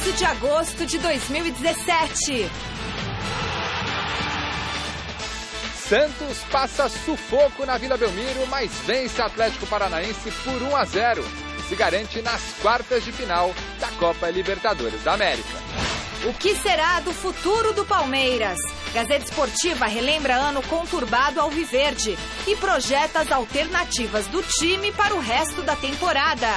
11 de agosto de 2017. Santos passa sufoco na Vila Belmiro, mas vence Atlético Paranaense por 1-0 e se garante nas quartas de final da Copa Libertadores da América. O que será do futuro do Palmeiras? Gazeta Esportiva relembra ano conturbado alviverde e projeta as alternativas do time para o resto da temporada.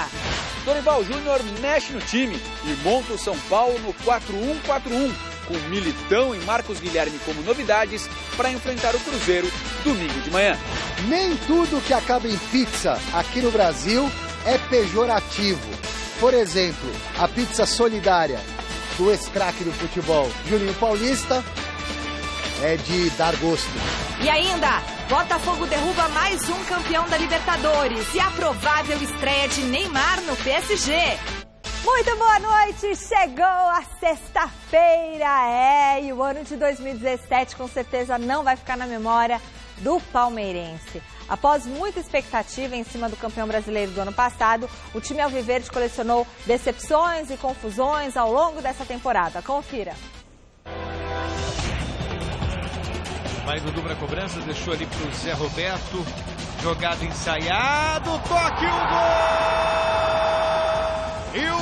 Dorival Júnior mexe no time e monta o São Paulo no 4-1-4-1, com Militão e Marcos Guilherme como novidades para enfrentar o Cruzeiro domingo de manhã. Nem tudo que acaba em pizza aqui no Brasil é pejorativo. Por exemplo, a pizza solidária do ex-craque do futebol Juninho Paulista é de dar gosto. E ainda, Botafogo derruba mais um campeão da Libertadores e a provável estreia de Neymar no PSG. Muito boa noite, chegou a sexta-feira, e o ano de 2017 com certeza não vai ficar na memória do palmeirense. Após muita expectativa em cima do campeão brasileiro do ano passado, o time alviverde colecionou decepções e confusões ao longo dessa temporada. Confira. Vai Dudu para cobrança, deixou ali pro Zé Roberto, jogada ensaiado, toque, o gol! E o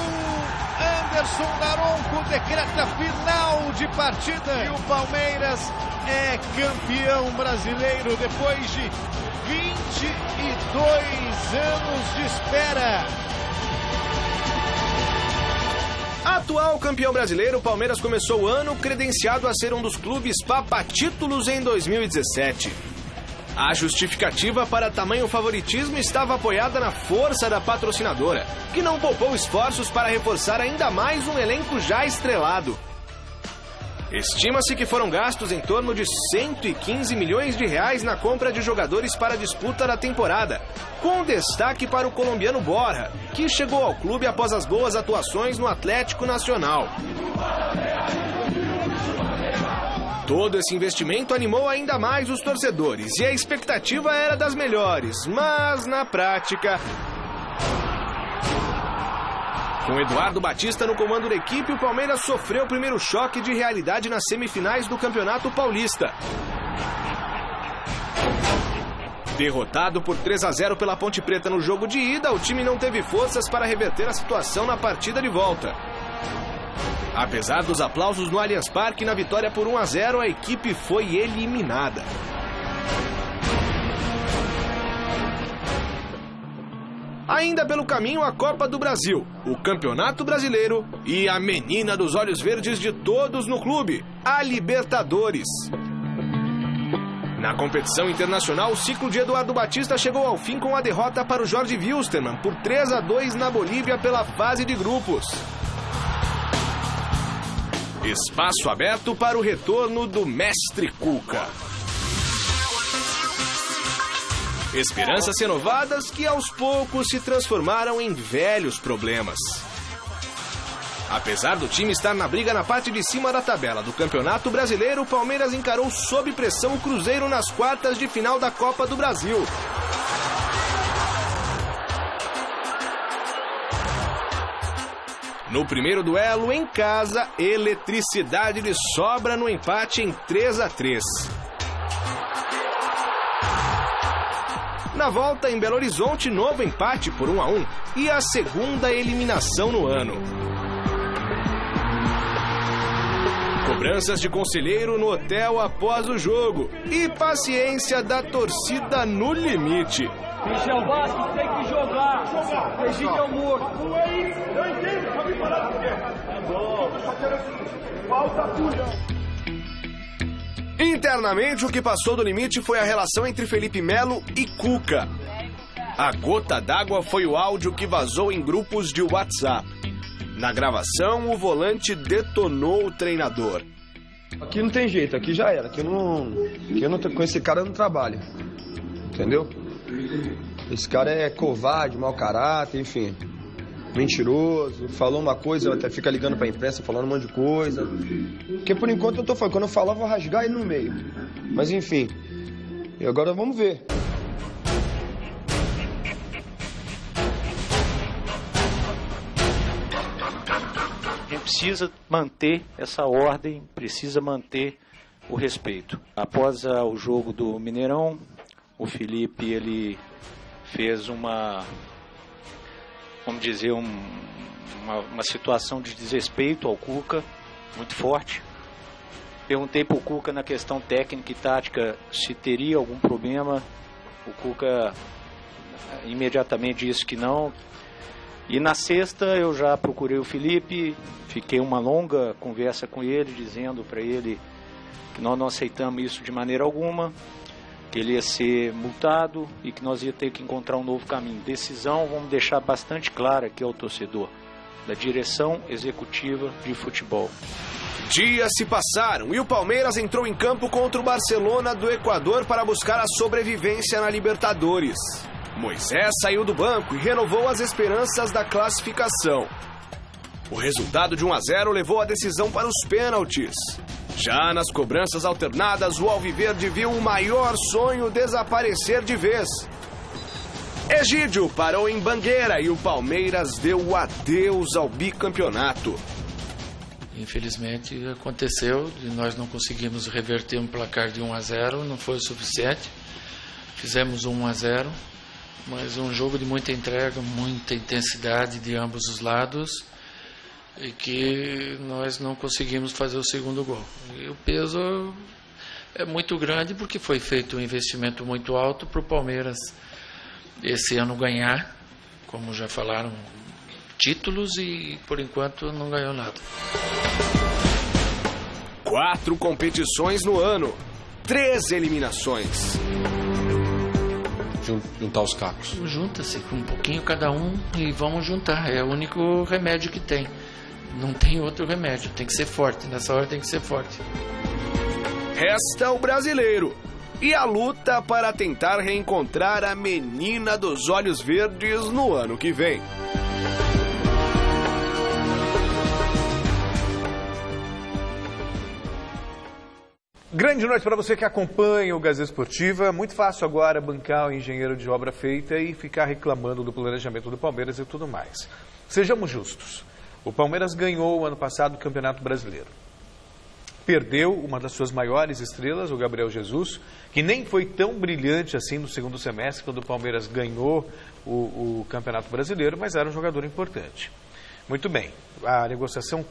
Anderson Daronco decreta final de partida. E o Palmeiras é campeão brasileiro depois de 22 anos de espera. Atual campeão brasileiro, o Palmeiras começou o ano credenciado a ser um dos clubes papa-títulos em 2017. A justificativa para tamanho favoritismo estava apoiada na força da patrocinadora, que não poupou esforços para reforçar ainda mais um elenco já estrelado. Estima-se que foram gastos em torno de 115 milhões de reais na compra de jogadores para a disputa da temporada, com destaque para o colombiano Borja, que chegou ao clube após as boas atuações no Atlético Nacional. Todo esse investimento animou ainda mais os torcedores e a expectativa era das melhores, mas na prática... Com Eduardo Batista no comando da equipe, o Palmeiras sofreu o primeiro choque de realidade nas semifinais do Campeonato Paulista. Derrotado por 3-0 pela Ponte Preta no jogo de ida, o time não teve forças para reverter a situação na partida de volta. Apesar dos aplausos no Allianz Parque na vitória por 1-0, a equipe foi eliminada. Ainda pelo caminho, a Copa do Brasil, o Campeonato Brasileiro e a menina dos olhos verdes de todos no clube, a Libertadores. Na competição internacional, o ciclo de Eduardo Batista chegou ao fim com a derrota para o Jorge Wilstermann por 3-2 na Bolívia pela fase de grupos. Espaço aberto para o retorno do mestre Cuca. Esperanças renovadas que aos poucos se transformaram em velhos problemas. Apesar do time estar na briga na parte de cima da tabela do Campeonato Brasileiro, o Palmeiras encarou sob pressão o Cruzeiro nas quartas de final da Copa do Brasil. No primeiro duelo, em casa, eletricidade de sobra no empate em 3-3. Na volta, em Belo Horizonte, novo empate por 1-1 e a segunda eliminação no ano. Cobranças de conselheiro no hotel após o jogo e paciência da torcida no limite. Michel Bastos tem que jogar. Egídio morto. Não é isso. Eu entendo. Só me falar por quê. É bom. Falta pura. Internamente, o que passou do limite foi a relação entre Felipe Melo e Cuca. A gota d'água foi o áudio que vazou em grupos de WhatsApp. Na gravação, o volante detonou o treinador. Aqui não tem jeito, aqui já era. Aqui eu não com esse cara eu não trabalho. Entendeu? Esse cara é covarde, mau caráter, enfim. Mentiroso, falou uma coisa, até fica ligando pra imprensa falando um monte de coisa. Porque por enquanto eu tô falando, quando eu falar eu vou rasgar ele no meio. Mas enfim, e agora vamos ver. precisa manter essa ordem, precisa manter o respeito. Após o jogo do Mineirão, o Felipe ele fez uma situação de desrespeito ao Cuca, muito forte. Perguntei para o Cuca na questão técnica e tática se teria algum problema. O Cuca imediatamente disse que não. E na sexta eu já procurei o Felipe, fiquei uma longa conversa com ele, dizendo para ele que nós não aceitamos isso de maneira alguma, que ele ia ser multado e que nós ia ter que encontrar um novo caminho. Decisão, vamos deixar bastante clara aqui ao torcedor, da direção executiva de futebol. Dias se passaram e o Palmeiras entrou em campo contra o Barcelona do Equador para buscar a sobrevivência na Libertadores. Moisés saiu do banco e renovou as esperanças da classificação. O resultado de 1-0 levou a decisão para os pênaltis. Já nas cobranças alternadas, o Alviverde viu o maior sonho desaparecer de vez. Egídio parou em Bangueira e o Palmeiras deu o adeus ao bicampeonato. Infelizmente aconteceu, e nós não conseguimos reverter um placar de 1-0, não foi o suficiente. Fizemos 1-0, mas um jogo de muita entrega, muita intensidade de ambos os lados, e que nós não conseguimos fazer o segundo gol. E o peso é muito grande porque foi feito um investimento muito alto para o Palmeiras esse ano ganhar, como já falaram, títulos, e por enquanto não ganhou nada. 4 competições no ano, 3 eliminações. Juntar os cacos. Junta-se com um pouquinho cada um e vamos juntar. É o único remédio que tem. Não tem outro remédio. Tem que ser forte. Nessa hora tem que ser forte. Resta o brasileiro e a luta para tentar reencontrar a menina dos olhos verdes no ano que vem. Grande noite para você que acompanha o Gazeta Esportiva. Muito fácil agora bancar o engenheiro de obra feita e ficar reclamando do planejamento do Palmeiras e tudo mais. Sejamos justos. O Palmeiras ganhou ano passado o Campeonato Brasileiro. Perdeu uma das suas maiores estrelas, o Gabriel Jesus, que nem foi tão brilhante assim no segundo semestre, quando o Palmeiras ganhou o Campeonato Brasileiro, mas era um jogador importante. Muito bem, a negociação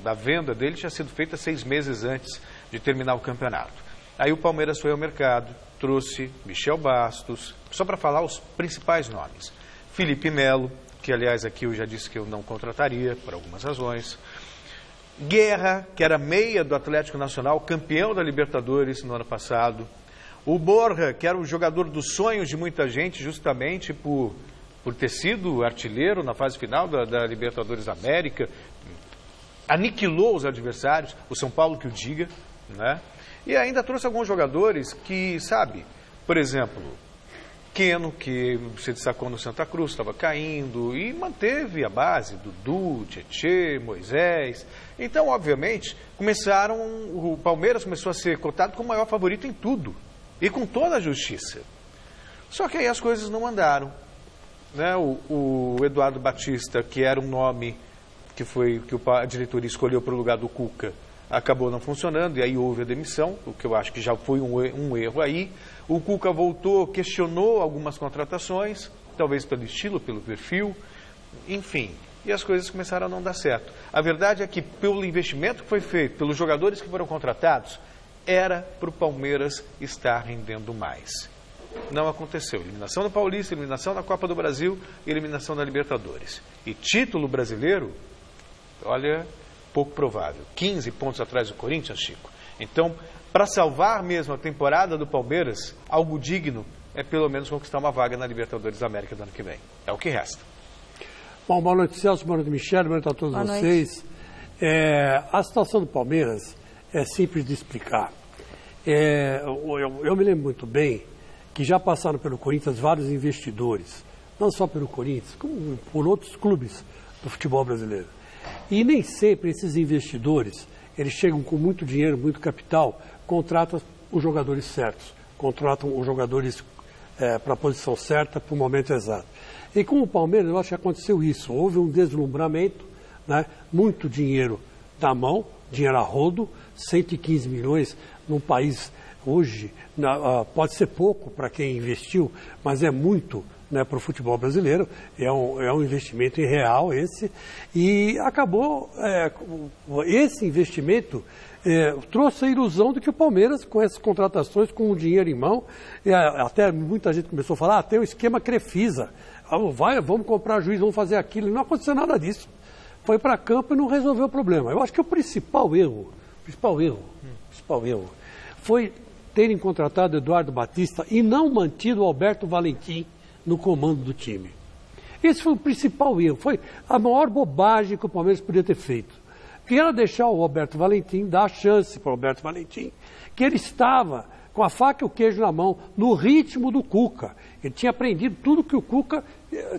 da venda dele tinha sido feita 6 meses antes de terminar o campeonato. Aí o Palmeiras foi ao mercado, trouxe Michel Bastos, só para falar os principais nomes. Felipe Melo, que aliás aqui eu já disse que eu não contrataria, por algumas razões. Guerra, que era meia do Atlético Nacional, campeão da Libertadores no ano passado. O Borja, que era o jogador dos sonhos de muita gente, justamente por ter sido artilheiro na fase final da Libertadores América, aniquilou os adversários, o São Paulo que o diga, né? E ainda trouxe alguns jogadores que, sabe, por exemplo, Keno, que se destacou no Santa Cruz, estava caindo, e manteve a base, Dudu, Tietê, Moisés. Então, obviamente, o Palmeiras começou a ser cotado como o maior favorito em tudo, e com toda a justiça. Só que aí as coisas não andaram. Né? O Eduardo Batista, que era um nome que a diretoria escolheu para o lugar do Cuca, acabou não funcionando, e aí houve a demissão, o que eu acho que já foi um erro aí. O Cuca voltou, questionou algumas contratações, talvez pelo estilo, pelo perfil, enfim, e as coisas começaram a não dar certo. A verdade é que, pelo investimento que foi feito, pelos jogadores que foram contratados, era para o Palmeiras estar rendendo mais. Não aconteceu. Eliminação do Paulista, eliminação da Copa do Brasil, eliminação da Libertadores. E título brasileiro, olha, pouco provável. 15 pontos atrás do Corinthians, Chico. Então, para salvar mesmo a temporada do Palmeiras, algo digno é pelo menos conquistar uma vaga na Libertadores da América do ano que vem. É o que resta. Bom, boa noite, Celso, boa noite, Michel, boa noite a todos vocês. A situação do Palmeiras é simples de explicar. Eu me lembro muito bem que já passaram pelo Corinthians vários investidores, não só pelo Corinthians, como por outros clubes do futebol brasileiro. E nem sempre esses investidores, eles chegam com muito dinheiro, muito capital, contratam os jogadores certos, contratam os jogadores para a posição certa, para o momento exato. E com o Palmeiras, eu acho que aconteceu isso. Houve um deslumbramento, né? Muito dinheiro na mão, dinheiro a rodo, 115 milhões num país hoje, pode ser pouco para quem investiu, mas é muito, né, para o futebol brasileiro, é um investimento real esse, e acabou, esse investimento trouxe a ilusão de que o Palmeiras, com essas contratações, com o dinheiro em mão, até muita gente começou a falar, tem o esquema Crefisa, vamos comprar juiz, vamos fazer aquilo, não aconteceu nada disso. Foi para campo e não resolveu o problema. Eu acho que o principal erro foi terem contratado Eduardo Batista e não mantido o Alberto Valentim no comando do time. Esse foi o principal erro, foi a maior bobagem que o Palmeiras podia ter feito. Que era deixar o Alberto Valentim, dar a chance para o Alberto Valentim, que ele estava com a faca e o queijo na mão, no ritmo do Cuca. Ele tinha aprendido tudo que o Cuca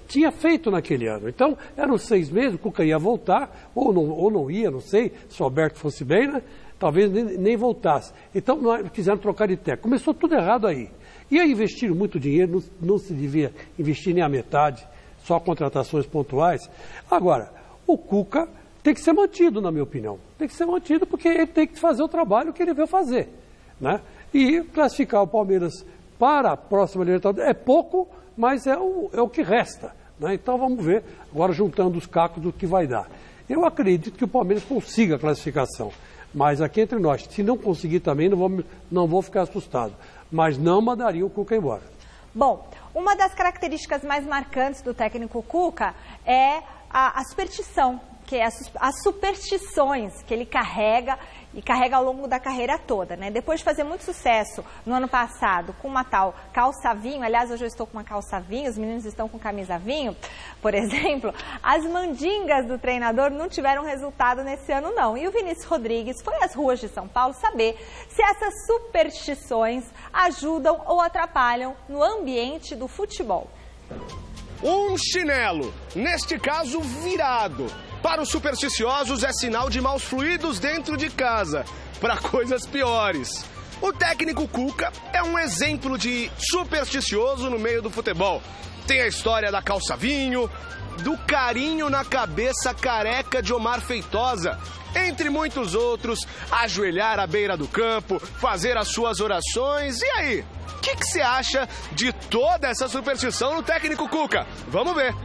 tinha feito naquele ano. Então, eram 6 meses, o Cuca ia voltar, ou não ia, não sei, se o Alberto fosse bem, né? Talvez nem voltasse. Então, nós quiseram trocar de técnico. Começou tudo errado aí. E aí investiram muito dinheiro, não se devia investir nem a metade, só contratações pontuais. Agora, o Cuca tem que ser mantido, na minha opinião. Tem que ser mantido porque ele tem que fazer o trabalho que ele veio fazer, né? E classificar o Palmeiras para a próxima Libertadores é pouco, mas é o que resta, né? Então vamos ver, agora juntando os cacos, do que vai dar. Eu acredito que o Palmeiras consiga a classificação, mas aqui entre nós, se não conseguir também, não vou ficar assustado, mas não mandaria o Cuca embora. Bom, uma das características mais marcantes do técnico Cuca é a superstição, que é as superstições que ele carrega e carrega ao longo da carreira toda, né? Depois de fazer muito sucesso no ano passado com uma tal calça vinho, aliás, hoje eu estou com uma calça vinho, os meninos estão com camisa vinho, por exemplo, as mandingas do treinador não tiveram resultado nesse ano não. E o Vinícius Rodrigues foi às ruas de São Paulo saber se essas superstições ajudam ou atrapalham no ambiente do futebol. Um chinelo, neste caso virado. Para os supersticiosos é sinal de maus fluidos dentro de casa, para coisas piores. O técnico Cuca é um exemplo de supersticioso no meio do futebol. Tem a história da calça vinho, do carinho na cabeça careca de Omar Feitosa, entre muitos outros, ajoelhar à beira do campo, fazer as suas orações. E aí, o que você acha de toda essa superstição no técnico Cuca? Vamos ver.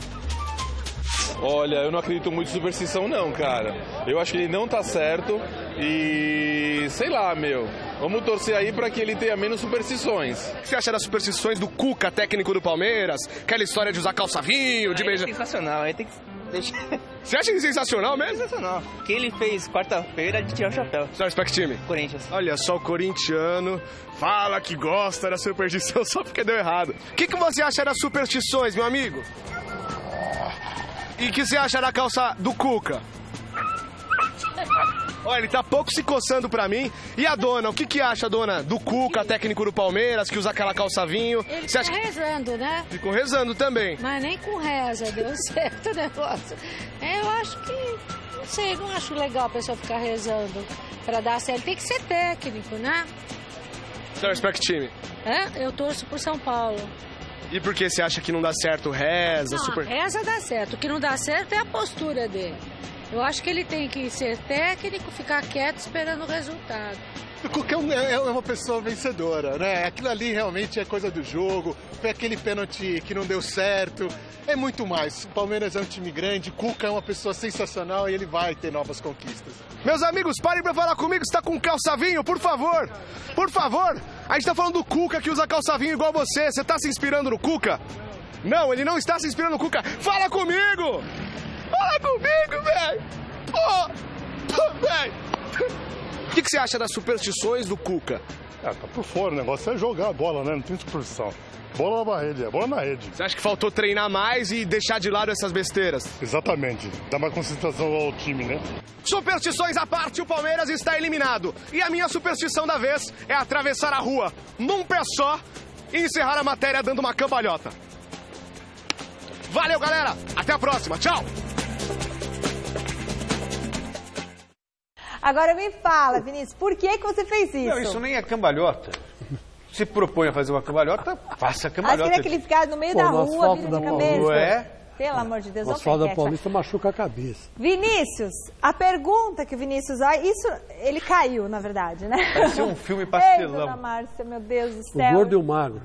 Olha, eu não acredito muito em superstição não, cara. Eu acho que ele não tá certo e... sei lá, meu. Vamos torcer aí pra que ele tenha menos superstições. O que você acha das superstições do Cuca, técnico do Palmeiras? Aquela história de usar calça-vinho, de beijar... É sensacional, aí tem que... Você acha que é sensacional mesmo? Sensacional. O que ele fez quarta-feira de tirar o chapéu. Você torce pra que time? Corinthians. Olha só, o corintiano fala que gosta da superstição só porque deu errado. O que você acha das superstições, meu amigo? E o que você acha da calça do Cuca? Olha, ele tá pouco se coçando pra mim. E a dona, o que acha, dona, do Cuca, técnico do Palmeiras, que usa aquela calça vinho? Ele ficou rezando, né? Ficou rezando também. Mas nem com reza deu certo o negócio. Eu acho que, não sei, não acho legal a pessoa ficar rezando pra dar certo. Tem que ser técnico, né? Torce pra que time? Eu torço pro São Paulo. E por que você acha que não dá certo reza? Não, reza dá certo. O que não dá certo é a postura dele. Eu acho que ele tem que ser técnico, ficar quieto esperando o resultado. O Cuca é uma pessoa vencedora, né? Aquilo ali realmente é coisa do jogo, foi aquele pênalti que não deu certo, é muito mais. O Palmeiras é um time grande, o Cuca é uma pessoa sensacional e ele vai ter novas conquistas. Meus amigos, parem pra falar comigo, você tá com calça vinho, por favor. Por favor, a gente tá falando do Cuca que usa calça vinho igual você tá se inspirando no Cuca? Não, ele não está se inspirando no Cuca. Fala comigo! Fala comigo, velho! Pô, velho! O que você acha das superstições do Cuca? Tá por fora, o negócio é jogar a bola, né? Não tem superstição. Bola na rede, é bola na rede. Você acha que faltou treinar mais e deixar de lado essas besteiras? Exatamente. Dar mais concentração ao time, né? Superstições à parte, o Palmeiras está eliminado. E a minha superstição da vez é atravessar a rua num pé só e encerrar a matéria dando uma cambalhota. Valeu, galera! Até a próxima. Tchau! Agora me fala, Vinícius, por que você fez isso? Não, isso nem é cambalhota. Se propõe a fazer uma cambalhota, faça a cambalhota. Mas queria que ele ficasse no meio da rua, vira de cabeça. É, Pelo amor de Deus, o asfalto da Paulista machuca a cabeça. Vinícius, a pergunta que o Vinícius... Isso, ele caiu, na verdade, né? Parece um filme pastelão. Ei, dona Márcia, meu Deus do O céu. gordo e o magro.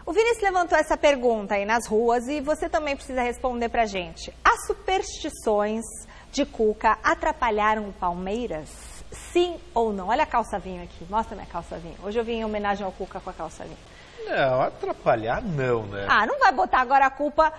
O Vinícius levantou essa pergunta aí nas ruas e você também precisa responder pra gente. As superstições de Cuca atrapalharam o Palmeiras? Sim ou não? Olha a calça vinho aqui. Mostra minha calça vinho. Hoje eu vim em homenagem ao Cuca com a calça vinho. Não, atrapalhar não, né? Ah, não vai botar agora a culpa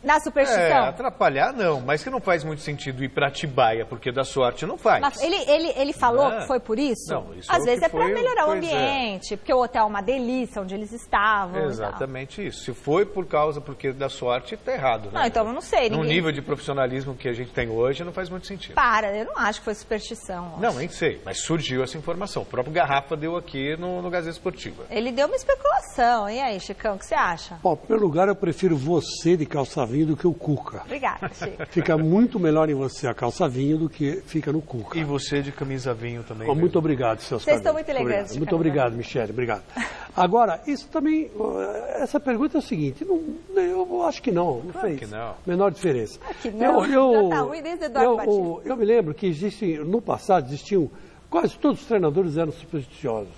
na superstição? Atrapalhar não, mas que não faz muito sentido ir pra Atibaia, porque da sorte não faz. Mas ele falou que foi por isso? Não, isso Às vezes é para melhorar o pois ambiente, porque o hotel é uma delícia onde eles estavam. Exatamente isso. Se foi porque da sorte, tá errado, né? Não, então eu não sei. No nível de profissionalismo que a gente tem hoje, não faz muito sentido. Para, eu não acho que foi superstição. Não, nem sei, mas surgiu essa informação. O próprio Garrafa deu aqui no Gazeta Esportiva. Ele deu uma especulação. E aí, Chicão, o que você acha? Bom, em primeiro lugar, eu prefiro você de calça vinho do que o Cuca. Obrigada, Chico. Fica muito melhor em você a calça vinho do que fica no Cuca. E você de camisa vinho também. Oh, muito obrigado, seus Vocês estão muito elegantes. Muito obrigado, Michele, obrigado. Agora, isso também, essa pergunta é o seguinte, eu acho que não fez. Que não. Menor diferença. Que não, já tá ruim desde Eduardo Batista. Eu me lembro que no passado existiam, quase todos os treinadores eram supersticiosos.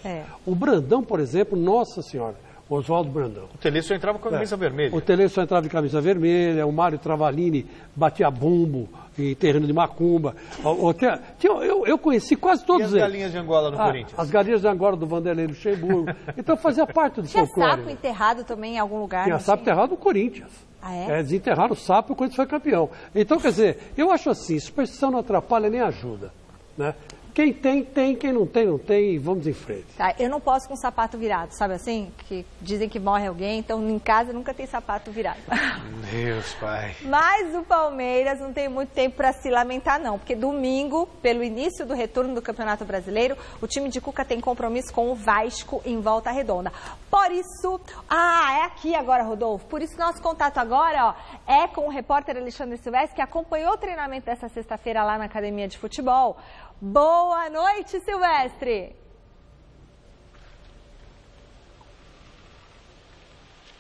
O Brandão, por exemplo, nossa senhora, Oswaldo Brandão. O Tele só entrava com a camisa vermelha. O Tele só entrava de camisa vermelha, o Mário Travalini batia bumbo em terreno de macumba. Eu conheci quase todos eles. E as galinhas de Angola no Corinthians? As galinhas de Angola do Vanderlei Luxemburgo. Então fazia parte do folclore. Tinha sapo enterrado também em algum lugar? Tinha sapo enterrado no Corinthians. Ah, é? Desenterraram o sapo quando foi campeão. Então, quer dizer, eu acho assim, superstição não atrapalha nem ajuda, né? Quem tem, quem não tem, e vamos em frente. Tá, eu não posso com sapato virado, sabe assim? Que dizem que morre alguém, então em casa nunca tem sapato virado. Deus, pai. Mas o Palmeiras não tem muito tempo para se lamentar, não. Porque domingo, pelo início do retorno do Campeonato Brasileiro, o time de Cuca tem compromisso com o Vasco em Volta Redonda. Por isso... é aqui agora, Rodolfo. Por isso, nosso contato agora é com o repórter Alexandre Silvestre, que acompanhou o treinamento dessa sexta-feira lá na Academia de Futebol. Boa noite, Silvestre!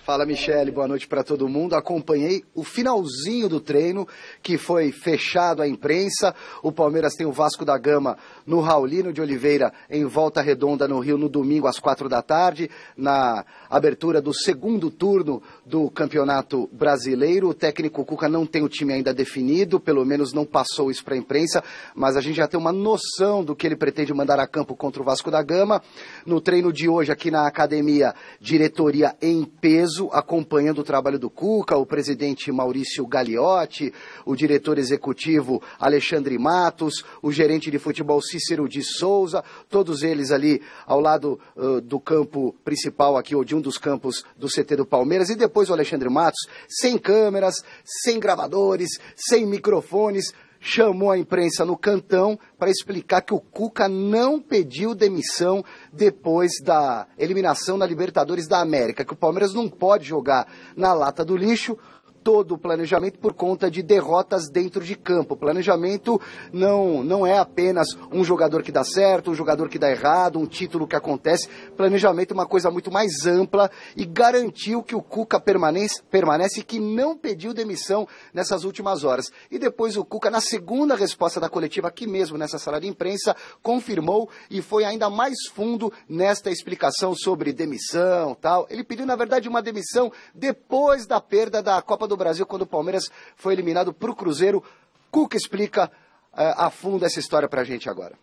Fala, Michele, boa noite para todo mundo. Acompanhei o finalzinho do treino, que foi fechado à imprensa. O Palmeiras tem o Vasco da Gama no Raulino de Oliveira, em Volta Redonda, no Rio, no domingo, às 4h, na abertura do segundo turno do Campeonato Brasileiro. O técnico Cuca não tem o time ainda definido, pelo menos não passou isso para a imprensa, mas a gente já tem uma noção do que ele pretende mandar a campo contra o Vasco da Gama. No treino de hoje, aqui na academia, diretoria em peso, acompanhando o trabalho do Cuca, o presidente Maurício Gagliotti, o diretor executivo Alexandre Matos, o gerente de futebol Cícero de Souza, todos eles ali ao lado do campo principal aqui, ou de um dos campos do CT do Palmeiras, e depois o Alexandre Matos, sem câmeras, sem gravadores, sem microfones, chamou a imprensa no cantão para explicar que o Cuca não pediu demissão depois da eliminação na Libertadores da América, que o Palmeiras não pode jogar na lata do lixo todo o planejamento por conta de derrotas dentro de campo. O planejamento não é apenas um jogador que dá certo, um jogador que dá errado, um título que acontece. Planejamento é uma coisa muito mais ampla e garantiu que o Cuca permanece e que não pediu demissão nessas últimas horas. E depois o Cuca, na segunda resposta da coletiva, aqui mesmo nessa sala de imprensa, confirmou e foi ainda mais fundo nesta explicação sobre demissão, tal. Ele pediu, na verdade, uma demissão depois da perda da Copa do Brasil, quando o Palmeiras foi eliminado para o Cruzeiro. Cuca explica a fundo essa história para a gente agora.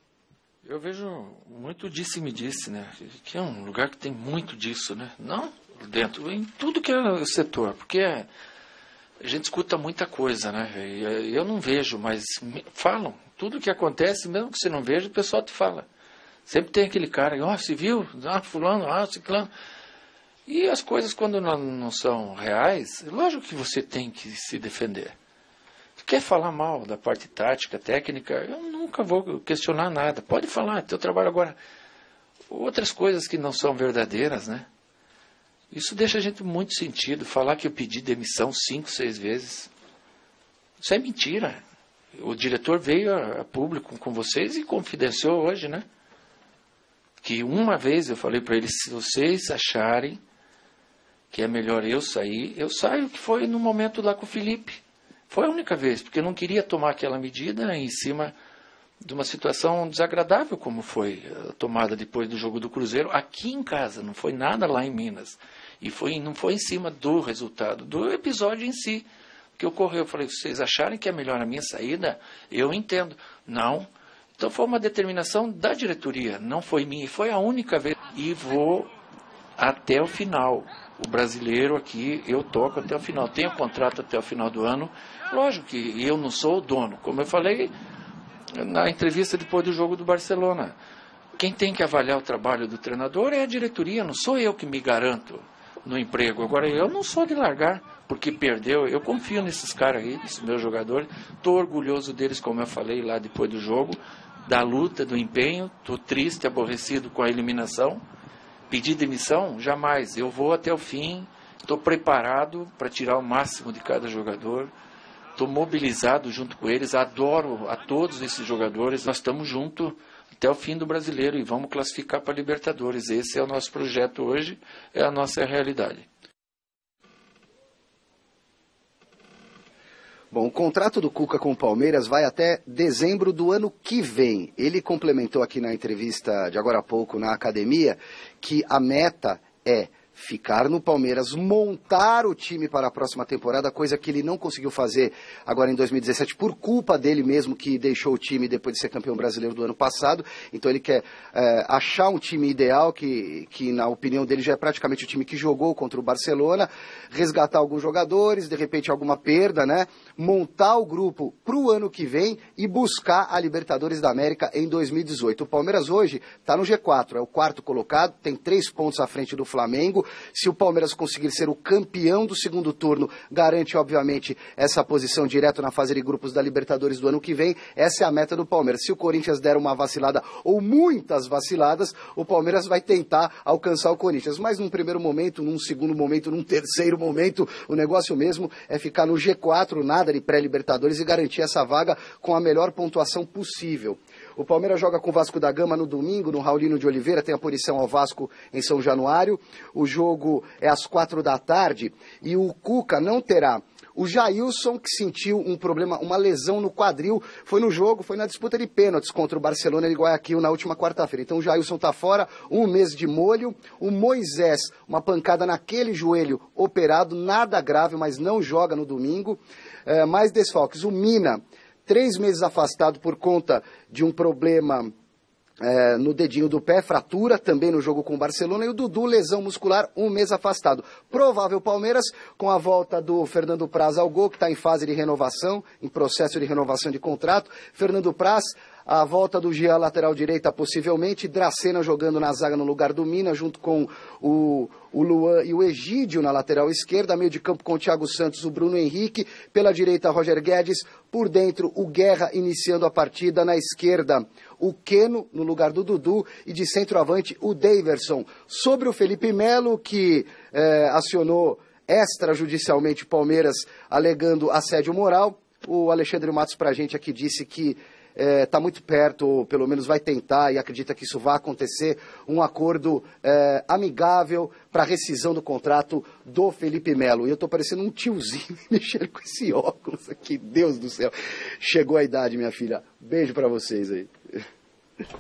Eu vejo muito disse-me-disse, né? Que é um lugar que tem muito disso, né? Não dentro, em tudo que é setor, porque a gente escuta muita coisa, né? E eu não vejo, mas falam. Tudo que acontece, mesmo que você não veja, o pessoal te fala. Sempre tem aquele cara, se viu? Fulano, ciclano. E as coisas, quando não são reais, lógico que você tem que se defender. Se quer falar mal da parte tática, técnica, eu nunca vou questionar nada. Pode falar, teu trabalho agora. Outras coisas que não são verdadeiras, né? Isso deixa a gente muito sentido. Falar que eu pedi demissão 5, 6 vezes. Isso é mentira. O diretor veio a público com vocês e confidenciou hoje, né? Que uma vez eu falei para eles, se vocês acharem que é melhor eu sair, eu saio, que foi no momento lá com o Felipe. Foi a única vez, porque eu não queria tomar aquela medida em cima de uma situação desagradável como foi tomada depois do jogo do Cruzeiro, aqui em casa, não foi nada lá em Minas. E não foi em cima do resultado, do episódio em si que ocorreu. Eu falei, se vocês acharem que é melhor a minha saída, eu entendo. Não. Então foi uma determinação da diretoria, não foi minha, e foi a única vez. E vou até o final. O brasileiro aqui, eu toco até o final. Tenho contrato até o final do ano. Lógico que eu não sou o dono, como eu falei na entrevista depois do jogo do Barcelona. Quem tem que avaliar o trabalho do treinador é a diretoria, não sou eu que me garanto no emprego. Agora, eu não sou de largar porque perdeu. Eu confio nesses caras aí, nesses meus jogadores. Estou orgulhoso deles, como eu falei lá depois do jogo, da luta, do empenho. Estou triste, aborrecido com a eliminação. Pedir demissão? Jamais. Eu vou até o fim. Estou preparado para tirar o máximo de cada jogador. Estou mobilizado junto com eles, adoro a todos esses jogadores. Nós estamos juntos até o fim do Brasileiro e vamos classificar para a Libertadores. Esse é o nosso projeto hoje, é a nossa realidade. Bom, o contrato do Cuca com o Palmeiras vai até dezembro do ano que vem. Ele complementou aqui na entrevista de agora há pouco na academia que a meta é ficar no Palmeiras, montar o time para a próxima temporada, coisa que ele não conseguiu fazer agora em 2017 por culpa dele mesmo, que deixou o time depois de ser campeão brasileiro do ano passado. Então ele quer achar um time ideal, que na opinião dele já é praticamente o time que jogou contra o Barcelona, resgatar alguns jogadores, de repente alguma perda, né? Montar o grupo para o ano que vem e buscar a Libertadores da América em 2018. O Palmeiras hoje está no G4, é o quarto colocado, tem 3 pontos à frente do Flamengo. Se o Palmeiras conseguir ser o campeão do segundo turno, garante, obviamente, essa posição direto na fase de grupos da Libertadores do ano que vem. Essa é a meta do Palmeiras. Se o Corinthians der uma vacilada ou muitas vaciladas, o Palmeiras vai tentar alcançar o Corinthians. Mas num primeiro momento, num segundo momento, num terceiro momento, o negócio mesmo é ficar no G4, nada de pré-Libertadores, e garantir essa vaga com a melhor pontuação possível. O Palmeiras joga com o Vasco da Gama no domingo, no Raulino de Oliveira, tem a punição ao Vasco em São Januário. O jogo é às 4 da tarde e o Cuca não terá o Jailson, que sentiu um problema, uma lesão no quadril, foi no jogo, foi na disputa de pênaltis contra o Barcelona de Guayaquil na última quarta-feira. Então o Jailson está fora, 1 mês de molho. O Moisés, uma pancada naquele joelho operado, nada grave, mas não joga no domingo. Mais desfalques, o Mina, 3 meses afastado por conta de um problema no dedinho do pé, fratura, também no jogo com o Barcelona. E o Dudu, lesão muscular, 1 mês afastado. Provável Palmeiras, com a volta do Fernando Praz ao gol, que está em fase de renovação, em processo de renovação de contrato. Fernando Praz, a volta do Jean, lateral direita, possivelmente. Dracena jogando na zaga no lugar do Mina, junto com o Luan e o Egídio na lateral esquerda. Meio de campo com o Thiago Santos, o Bruno Henrique. Pela direita, Roger Guedes. Por dentro, o Guerra iniciando a partida. Na esquerda, o Keno no lugar do Dudu. E de centroavante, o Daverson. Sobre o Felipe Melo, que acionou extrajudicialmente o Palmeiras, alegando assédio moral. O Alexandre Matos pra gente aqui disse que está muito perto, ou pelo menos vai tentar, e acredita que isso vai acontecer, um acordo amigável para rescisão do contrato do Felipe Melo. E eu estou parecendo um tiozinho mexendo com esse óculos aqui, Deus do céu. Chegou a idade, minha filha. Beijo para vocês aí.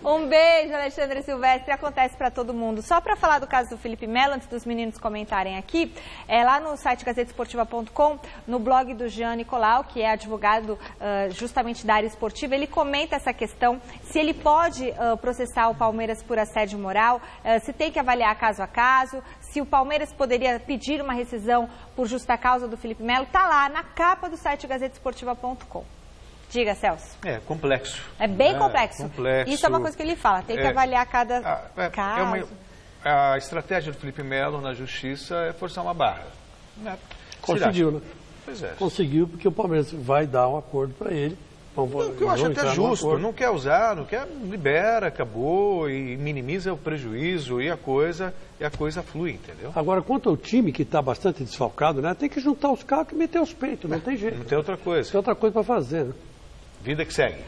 Um beijo, Alexandre Silvestre. Acontece para todo mundo. Só para falar do caso do Felipe Melo, antes dos meninos comentarem aqui, lá no site gazetesportiva.com, no blog do Jean Nicolau, que é advogado justamente da área esportiva, ele comenta essa questão, se ele pode processar o Palmeiras por assédio moral, se tem que avaliar caso a caso, se o Palmeiras poderia pedir uma rescisão por justa causa do Felipe Melo. Está lá na capa do site gazetesportiva.com. Diga, Celso. É complexo. É bem complexo. Complexo. Isso é uma coisa que ele fala, tem que avaliar cada caso. A estratégia do Felipe Melo na justiça é forçar uma barra. Conseguiu, né? Pois é. Conseguiu, porque o Palmeiras vai dar um acordo para ele. O que eu acho até justo, não quer usar, não quer, libera, acabou, e minimiza o prejuízo e a coisa flui, entendeu? Agora, quanto ao time que está bastante desfalcado, né? Tem que juntar os carros e meter os peitos, não tem jeito. Não tem outra coisa. Tem outra coisa para fazer, né? Vida que segue.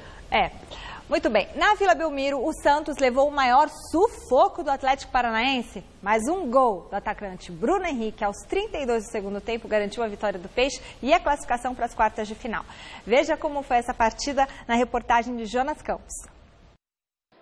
Muito bem. Na Vila Belmiro, o Santos levou o maior sufoco do Atlético Paranaense, mas um gol do atacante Bruno Henrique aos 32 do segundo tempo garantiu a vitória do Peixe e a classificação para as quartas de final. Veja como foi essa partida na reportagem de Jonas Campos.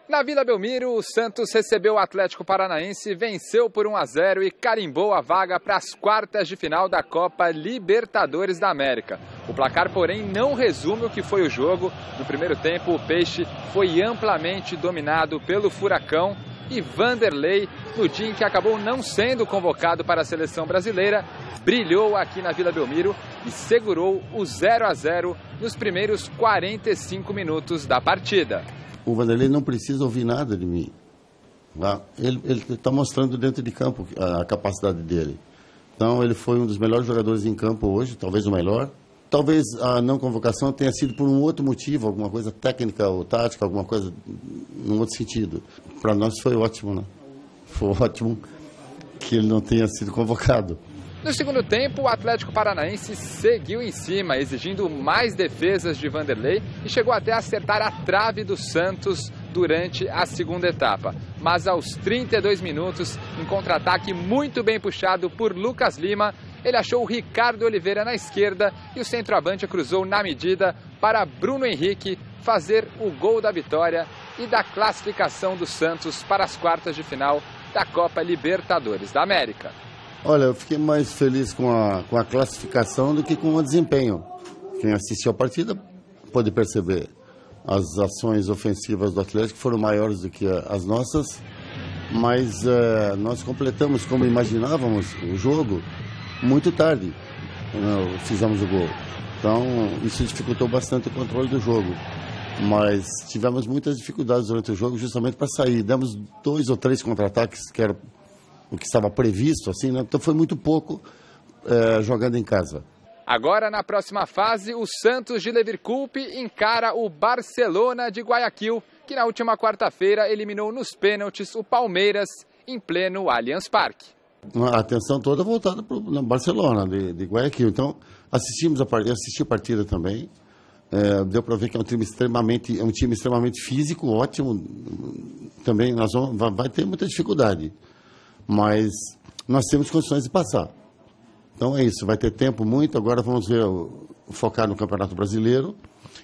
Na Vila Belmiro, o Santos recebeu o Atlético Paranaense, venceu por 1-0 e carimbou a vaga para as quartas de final da Copa Libertadores da América. O placar, porém, não resume o que foi o jogo. No primeiro tempo, o Peixe foi amplamente dominado pelo Furacão e Vanderlei, no dia em que acabou não sendo convocado para a seleção brasileira, brilhou aqui na Vila Belmiro e segurou o 0-0 nos primeiros 45 minutos da partida. O Vanderlei não precisa ouvir nada de mim. Ele está mostrando dentro de campo a capacidade dele. Então, ele foi um dos melhores jogadores em campo hoje, talvez o melhor. Talvez a não convocação tenha sido por um outro motivo, alguma coisa técnica ou tática, alguma coisa num outro sentido. Para nós foi ótimo, né? Foi ótimo que ele não tenha sido convocado. No segundo tempo, o Atlético Paranaense seguiu em cima, exigindo mais defesas de Vanderlei e chegou até a acertar a trave do Santos durante a segunda etapa. Mas aos 32 minutos, em contra-ataque muito bem puxado por Lucas Lima, ele achou o Ricardo Oliveira na esquerda e o centroavante cruzou na medida para Bruno Henrique fazer o gol da vitória e da classificação do Santos para as quartas de final da Copa Libertadores da América. Olha, eu fiquei mais feliz com a classificação do que com o desempenho. Quem assistiu a partida pode perceber. As ações ofensivas do Atlético foram maiores do que as nossas, mas nós completamos como imaginávamos o jogo muito tarde. Fizemos o gol. Então, isso dificultou bastante o controle do jogo. Mas tivemos muitas dificuldades durante o jogo justamente para sair. Demos 2 ou 3 contra-ataques, que era o que estava previsto, assim, né? Então foi muito pouco jogando em casa. Agora, na próxima fase, o Santos de Leverkusen encara o Barcelona de Guayaquil, que na última quarta-feira eliminou nos pênaltis o Palmeiras em pleno Allianz Parque. A atenção toda voltada para o Barcelona de Guayaquil. Então, assisti a partida também. Deu para ver que é um time extremamente físico, ótimo. Também vai ter muita dificuldade. Mas nós temos condições de passar. Então é isso, vai ter tempo muito, agora vamos focar no Campeonato Brasileiro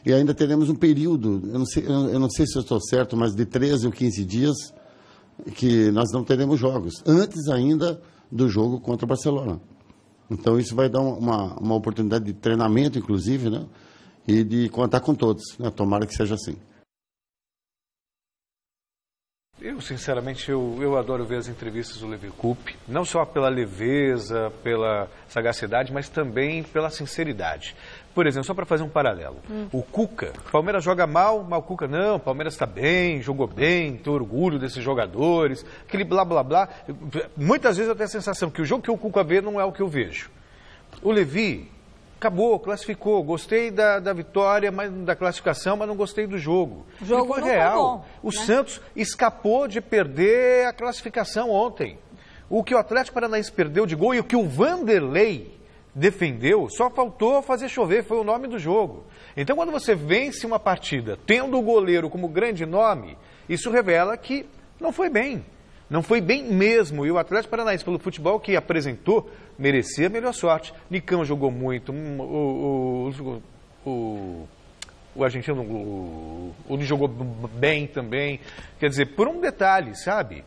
e ainda teremos um período, eu não sei se eu estou certo, mas de 13 ou 15 dias que nós não teremos jogos, antes ainda do jogo contra o Barcelona. Então isso vai dar uma oportunidade de treinamento, inclusive, né? E de contar com todos, né? Tomara que seja assim. Eu, sinceramente, eu adoro ver as entrevistas do Leverkusen, não só pela leveza, pela sagacidade, mas também pela sinceridade. Por exemplo, só para fazer um paralelo, o Cuca, o Palmeiras joga mal, mas o Cuca não, o Palmeiras está bem, jogou bem, tem orgulho desses jogadores, aquele blá blá blá. Muitas vezes eu tenho a sensação que o jogo que o Cuca vê não é o que eu vejo. O Levi acabou, classificou, gostei da vitória, mas da classificação, mas não gostei do jogo. O jogo foi real. Foi bom, o Santos escapou de perder a classificação ontem. O que o Atlético Paranaense perdeu de gol e o que o Vanderlei defendeu, só faltou fazer chover, foi o nome do jogo. Então, quando você vence uma partida, tendo o goleiro como grande nome, isso revela que não foi bem. Não foi bem mesmo. E o Atlético Paranaense, pelo futebol que apresentou, merecia a melhor sorte. Nicão jogou muito, o argentino o jogou bem também. Quer dizer, por um detalhe, sabe?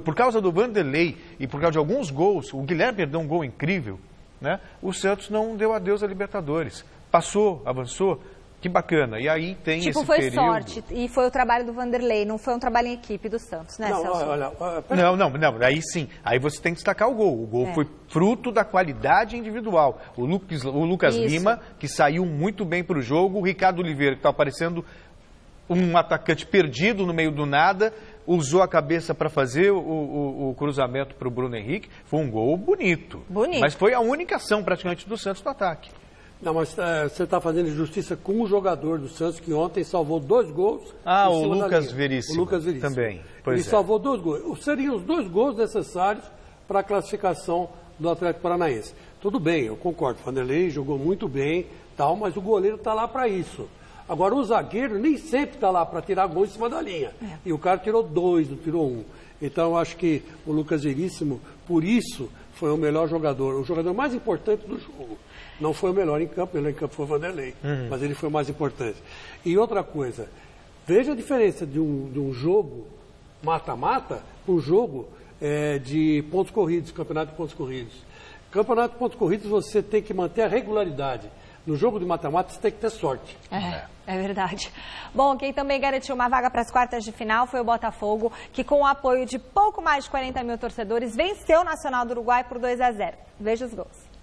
Por causa do Vanderlei e por causa de alguns gols, o Guilherme perdeu um gol incrível, né? O Santos não deu adeus à Libertadores. Passou, avançou. Que bacana. E aí tem esse foi período... sorte. E foi o trabalho do Vanderlei, não foi um trabalho em equipe do Santos, né, Celso? Não. Aí sim. Aí você tem que destacar o gol. O gol foi fruto da qualidade individual. O Lucas Lima, que saiu muito bem para o jogo. O Ricardo Oliveira, que está parecendo um atacante perdido no meio do nada, usou a cabeça para fazer o cruzamento para o Bruno Henrique. Foi um gol bonito. Mas foi a única ação praticamente do Santos no ataque. Não, mas você está fazendo justiça com o jogador do Santos, que ontem salvou 2 gols. O Lucas Veríssimo. O Lucas Veríssimo. Também. Ele salvou 2 gols. Seriam os 2 gols necessários para a classificação do Atlético Paranaense. Tudo bem, eu concordo. O Vanderlei jogou muito bem, mas o goleiro está lá para isso. Agora, o zagueiro nem sempre está lá para tirar gol em cima da linha. E o cara tirou 2, não tirou 1. Então, eu acho que o Lucas Veríssimo, por isso, foi o melhor jogador. O jogador mais importante do jogo. Não foi o melhor em campo, o melhor em campo foi o Vanderlei. Mas ele foi o mais importante. E outra coisa, veja a diferença de um jogo mata-mata para um jogo de pontos corridos, campeonato de pontos corridos. Campeonato de pontos corridos você tem que manter a regularidade. No jogo de mata-mata você tem que ter sorte. É verdade. Bom, quem também garantiu uma vaga para as quartas de final foi o Botafogo, que com o apoio de pouco mais de 40 mil torcedores venceu o Nacional do Uruguai por 2-0. Veja os gols.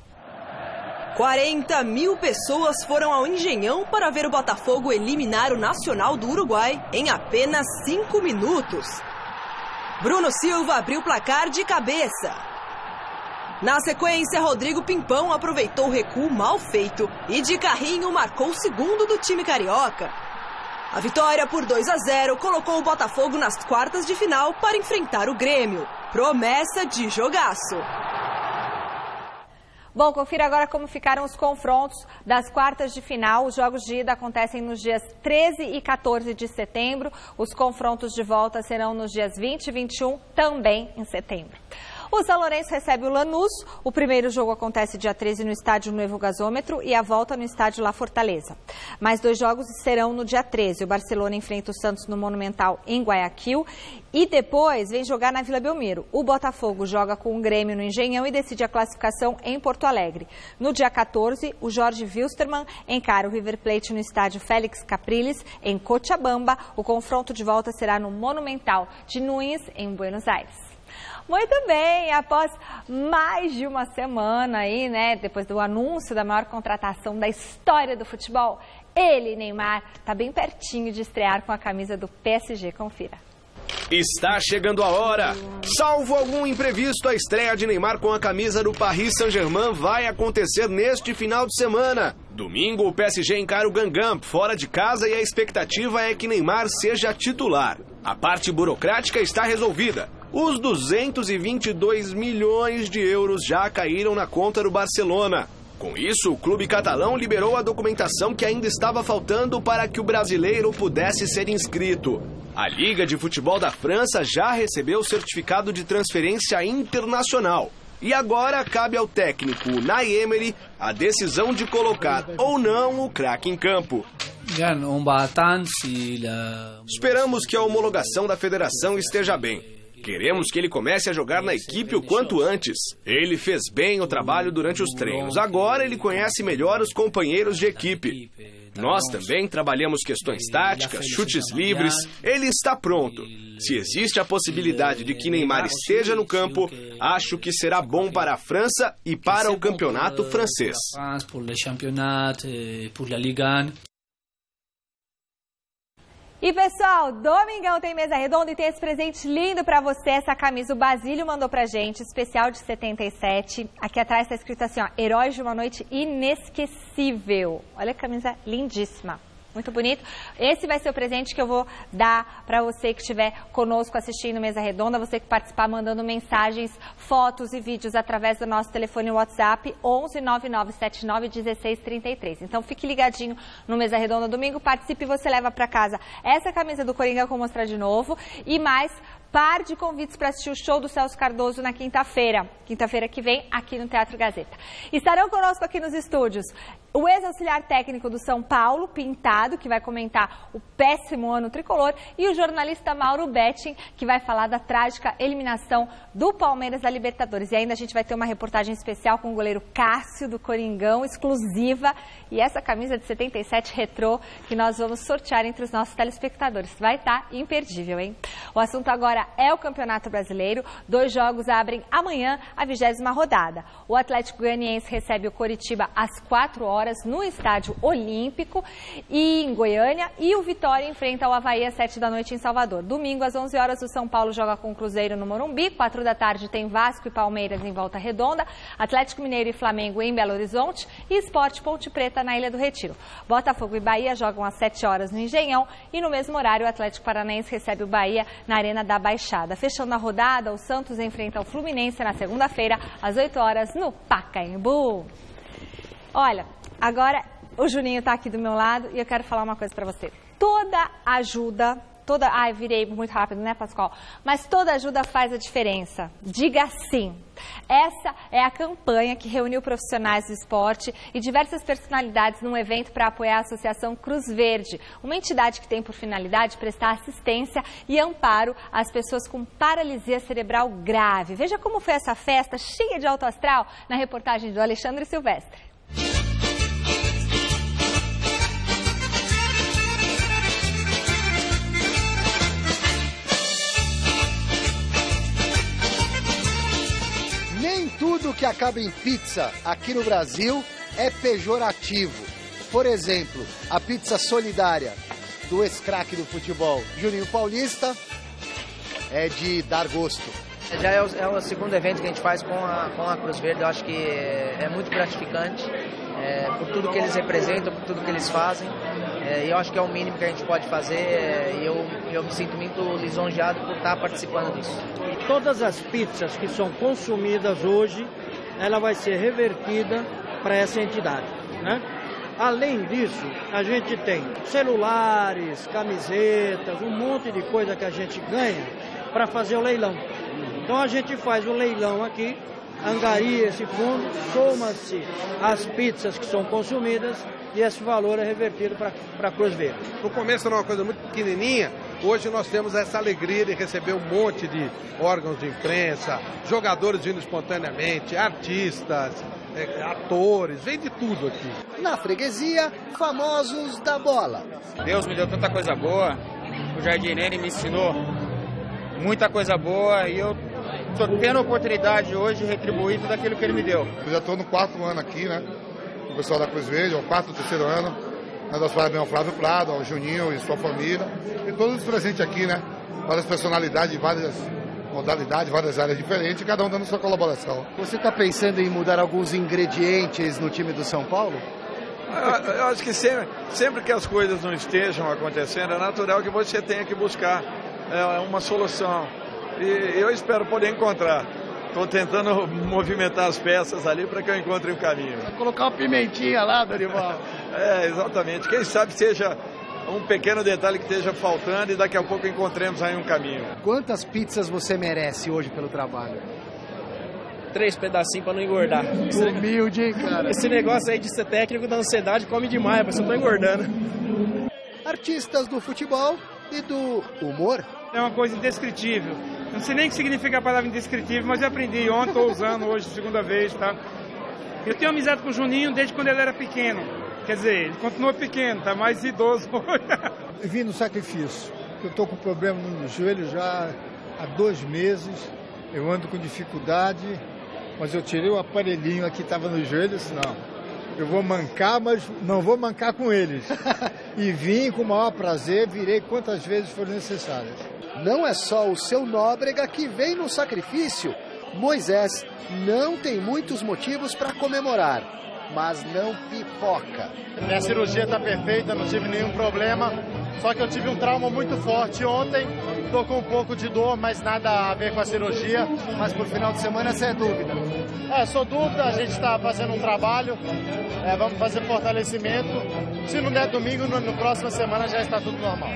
40 mil pessoas foram ao Engenhão para ver o Botafogo eliminar o Nacional do Uruguai em apenas 5 minutos. Bruno Silva abriu o placar de cabeça. Na sequência, Rodrigo Pimpão aproveitou o recuo mal feito e de carrinho marcou o segundo do time carioca. A vitória por 2-0 colocou o Botafogo nas quartas de final para enfrentar o Grêmio. Promessa de jogaço. Bom, confira agora como ficaram os confrontos das quartas de final. Os jogos de ida acontecem nos dias 13 e 14 de setembro. Os confrontos de volta serão nos dias 20 e 21, também em setembro. O São Lourenço recebe o Lanús. O primeiro jogo acontece dia 13 no estádio Novo Gasômetro e a volta no estádio La Fortaleza. Mais 2 jogos serão no dia 13. O Barcelona enfrenta o Santos no Monumental em Guayaquil e depois vem jogar na Vila Belmiro. O Botafogo joga com o Grêmio no Engenhão e decide a classificação em Porto Alegre. No dia 14, o Jorge Wilstermann encara o River Plate no estádio Félix Capriles em Cochabamba. O confronto de volta será no Monumental de Núñez em Buenos Aires. Muito bem, após mais de uma semana aí, né, depois do anúncio da maior contratação da história do futebol, ele, Neymar, está bem pertinho de estrear com a camisa do PSG. Confira. Está chegando a hora. Salvo algum imprevisto, a estreia de Neymar com a camisa do Paris Saint-Germain vai acontecer neste final de semana. Domingo, o PSG encara o Guingamp fora de casa e a expectativa é que Neymar seja titular. A parte burocrática está resolvida. Os 222 milhões de euros já caíram na conta do Barcelona. Com isso, o clube catalão liberou a documentação que ainda estava faltando para que o brasileiro pudesse ser inscrito. A Liga de Futebol da França já recebeu o certificado de transferência internacional. E agora cabe ao técnico Unai Emery a decisão de colocar ou não o craque em campo. Esperamos que a homologação da federação esteja bem. Queremos que ele comece a jogar na equipe o quanto antes. Ele fez bem o trabalho durante os treinos. Agora ele conhece melhor os companheiros de equipe. Nós também trabalhamos questões táticas, chutes livres. Ele está pronto. Se existe a possibilidade de que Neymar esteja no campo, acho que será bom para a França e para o campeonato francês. E pessoal, domingão tem mesa redonda e tem esse presente lindo pra você, essa camisa o Basílio mandou pra gente, especial de 77. Aqui atrás tá escrito assim, ó, Heróis de uma Noite Inesquecível. Olha a camisa lindíssima. Muito bonito. Esse vai ser o presente que eu vou dar para você que estiver conosco assistindo Mesa Redonda, você que participar mandando mensagens, fotos e vídeos através do nosso telefone WhatsApp 11 9979 1633. Então fique ligadinho no Mesa Redonda domingo, participe e você leva para casa essa camisa do Coringa que eu vou mostrar de novo e mais par de convites para assistir o show do Celso Cardoso na quinta-feira que vem, aqui no Teatro Gazeta. Estarão conosco aqui nos estúdios o ex-auxiliar técnico do São Paulo, Pintado, que vai comentar o péssimo ano tricolor, e o jornalista Mauro Betting, que vai falar da trágica eliminação do Palmeiras da Libertadores. E ainda a gente vai ter uma reportagem especial com o goleiro Cássio, do Coringão, exclusiva, e essa camisa de 77 retrô, que nós vamos sortear entre os nossos telespectadores. Vai estar imperdível, hein? O assunto agora é o Campeonato Brasileiro. 2 jogos abrem amanhã a 20ª rodada. O Atlético Goianiense recebe o Coritiba às 4 horas no Estádio Olímpico e em Goiânia, e o Vitória enfrenta o Avaí às 7 da noite em Salvador. Domingo às 11 horas o São Paulo joga com o Cruzeiro no Morumbi, 4 da tarde tem Vasco e Palmeiras em Volta Redonda, Atlético Mineiro e Flamengo em Belo Horizonte e Sport Ponte Preta na Ilha do Retiro. Botafogo e Bahia jogam às 7 horas no Engenhão e no mesmo horário o Atlético Paranaense recebe o Bahia na Arena da Baixada. Fechando a rodada, o Santos enfrenta o Fluminense na segunda-feira às 8 horas no Pacaembu. Olha, agora O Juninho está aqui do meu lado e eu quero falar uma coisa para você. Toda ajuda... Ai, virei muito rápido, né, Pascoal? Mas toda ajuda faz a diferença. Diga sim. Essa é a campanha que reuniu profissionais do esporte e diversas personalidades num evento para apoiar a Associação Cruz Verde, uma entidade que tem por finalidade prestar assistência e amparo às pessoas com paralisia cerebral grave. Veja como foi essa festa cheia de alto astral na reportagem do Alexandre Silvestre. Nem tudo que acaba em pizza aqui no Brasil é pejorativo. Por exemplo, a pizza solidária do ex-craque do futebol, Juninho Paulista, é de dar gosto. Já é o segundo evento que a gente faz com a Cruz Verde. Eu acho que é muito gratificante por tudo que eles representam, por tudo que eles fazem. E eu acho que é o mínimo que a gente pode fazer e eu me sinto muito lisonjeado por estar participando disso. E todas as pizzas que são consumidas hoje, ela vai ser revertida para essa entidade, né? Além disso, a gente tem celulares, camisetas, um monte de coisa que a gente ganha para fazer o leilão. Então a gente faz o leilão aqui, angaria esse fundo, soma-se as pizzas que são consumidas e esse valor é revertido para a Cruz Verde. No começo era uma coisa muito pequenininha, hoje nós temos essa alegria de receber um monte de órgãos de imprensa, jogadores vindo espontaneamente, artistas, atores, vem de tudo aqui. Na freguesia, famosos da bola. Deus me deu tanta coisa boa, o jardineiro me ensinou muita coisa boa e eu estou tendo a oportunidade hoje de retribuir tudo aquilo que ele me deu. Eu já estou no 4º ano aqui, né? O pessoal da Cruz Verde, é o 4º, 3º ano. Nós parabéns ao Flávio Prado, ao Juninho e sua família. E todos os presentes aqui, né? Várias personalidades, várias modalidades, várias áreas diferentes, cada um dando sua colaboração. Você está pensando em mudar alguns ingredientes no time do São Paulo? Eu acho que sempre que as coisas não estejam acontecendo, é natural que você tenha que buscar uma solução. E eu espero poder encontrar. Estou tentando movimentar as peças ali para que eu encontre um caminho. Vai colocar uma pimentinha lá, Dorival. Exatamente. Quem sabe seja um pequeno detalhe que esteja faltando e daqui a pouco encontremos aí um caminho. Quantas pizzas você merece hoje pelo trabalho? 3 pedacinhos para não engordar. Humilde, hein, cara? Esse negócio aí de ser técnico da ansiedade come demais, mas eu tô engordando. Artistas do futebol e do humor. É uma coisa indescritível. Não sei nem o que significa a palavra indescritível, mas eu aprendi ontem, estou usando hoje, segunda vez, tá? Eu tenho amizade com o Juninho desde quando ele era pequeno. Quer dizer, ele continua pequeno, tá mais idoso hoje. Eu vim no sacrifício. Eu estou com problema no joelho já há 2 meses. Eu ando com dificuldade, mas eu tirei o aparelhinho aqui que estava no joelho, senão eu vou mancar, mas não vou mancar com eles. E vim com o maior prazer, virei quantas vezes foram necessárias. Não é só o seu Nóbrega que vem no sacrifício. Moisés não tem muitos motivos para comemorar, mas não pipoca. Minha cirurgia está perfeita, não tive nenhum problema, só que eu tive um trauma muito forte ontem, estou com um pouco de dor, mas nada a ver com a cirurgia. Mas por final de semana você é dúvida? Sou dúvida, a gente está fazendo um trabalho, vamos fazer fortalecimento. Se não der domingo, na próxima semana já está tudo normal.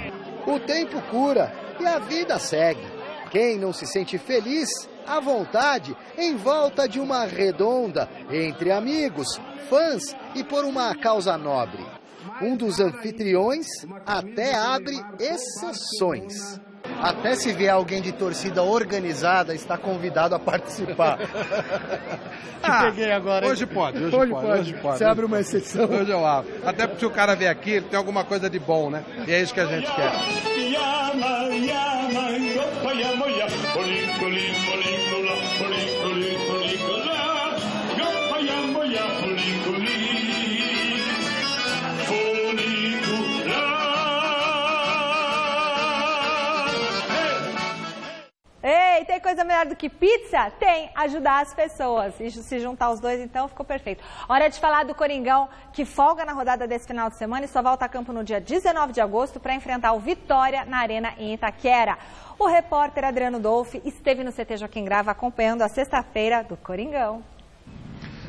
O tempo cura e a vida segue. Quem não se sente feliz, à vontade, em volta de uma redonda, entre amigos, fãs e por uma causa nobre. Um dos anfitriões até abre exceções. Até se vier alguém de torcida organizada, está convidado a participar. Peguei agora. Hoje pode. Você abre uma exceção. Hoje eu abro. Até porque se o cara vier aqui, ele tem alguma coisa de bom, né? E é isso que a gente quer. Ei, tem coisa melhor do que pizza? Tem, ajudar as pessoas. E se juntar os dois, então, ficou perfeito. Hora de falar do Coringão, que folga na rodada desse final de semana e só volta a campo no dia 19 de agosto para enfrentar o Vitória na Arena em Itaquera. O repórter Adriano Dolfi esteve no CT Joaquim Grava acompanhando a sexta-feira do Coringão.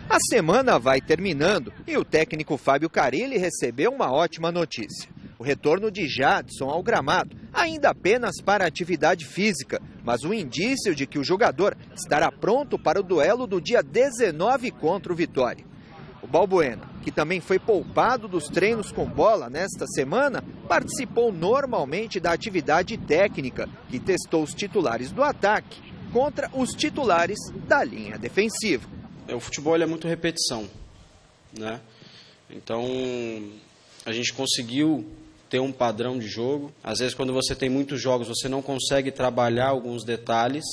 A semana vai terminando e o técnico Fábio Carilli recebeu uma ótima notícia. O retorno de Jadson ao gramado, ainda apenas para atividade física, mas um indício de que o jogador estará pronto para o duelo do dia 19 contra o Vitória. O Balbuena, que também foi poupado dos treinos com bola nesta semana, participou normalmente da atividade técnica, que testou os titulares do ataque contra os titulares da linha defensiva. O futebol é muito repetição, né? Então a gente conseguiu ter um padrão de jogo. Às vezes, quando você tem muitos jogos, você não consegue trabalhar alguns detalhes,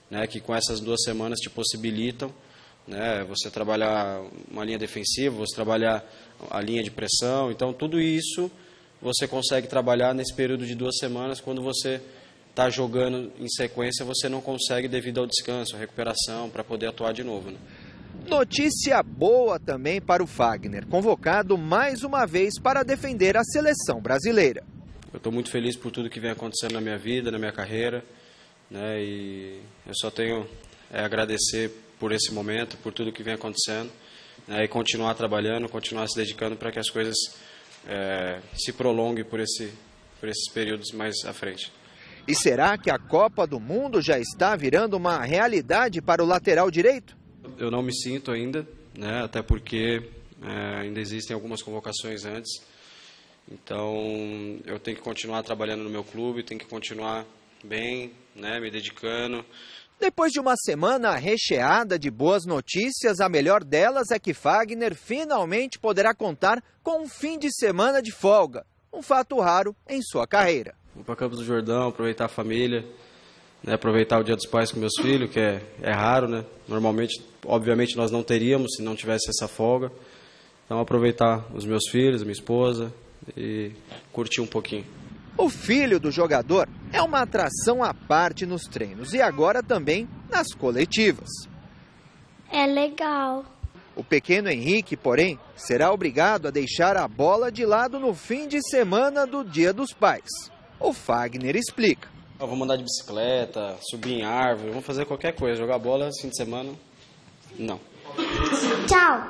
né, que com essas 2 semanas te possibilitam, né, você trabalhar uma linha defensiva, você trabalhar a linha de pressão. Então, tudo isso você consegue trabalhar nesse período de 2 semanas. Quando você está jogando em sequência, você não consegue devido ao descanso, à recuperação, para poder atuar de novo, né? Notícia boa também para o Fagner, convocado mais uma vez para defender a seleção brasileira. Eu estou muito feliz por tudo que vem acontecendo na minha vida, na minha carreira, né? E eu só tenho a agradecer por esse momento, por tudo que vem acontecendo, né? E continuar trabalhando, continuar se dedicando para que as coisas se prolonguem por esses períodos mais à frente. E será que a Copa do Mundo já está virando uma realidade para o lateral direito? Eu não me sinto ainda, né? Até porque ainda existem algumas convocações antes. Então, eu tenho que continuar trabalhando no meu clube, tenho que continuar bem, né? Me dedicando. Depois de uma semana recheada de boas notícias, a melhor delas é que Fagner finalmente poderá contar com um fim de semana de folga. Um fato raro em sua carreira. Vou para Campos do Jordão, aproveitar a família, né, aproveitar o Dia dos Pais com meus filhos, que é raro, né? Normalmente, obviamente, nós não teríamos se não tivesse essa folga. Então, aproveitar os meus filhos, a minha esposa e curtir um pouquinho. O filho do jogador é uma atração à parte nos treinos e agora também nas coletivas. É legal. O pequeno Henrique, porém, será obrigado a deixar a bola de lado no fim de semana do Dia dos Pais. O Fagner explica. Vamos andar de bicicleta, subir em árvore, vamos fazer qualquer coisa. Jogar bola fim de semana, não. Tchau.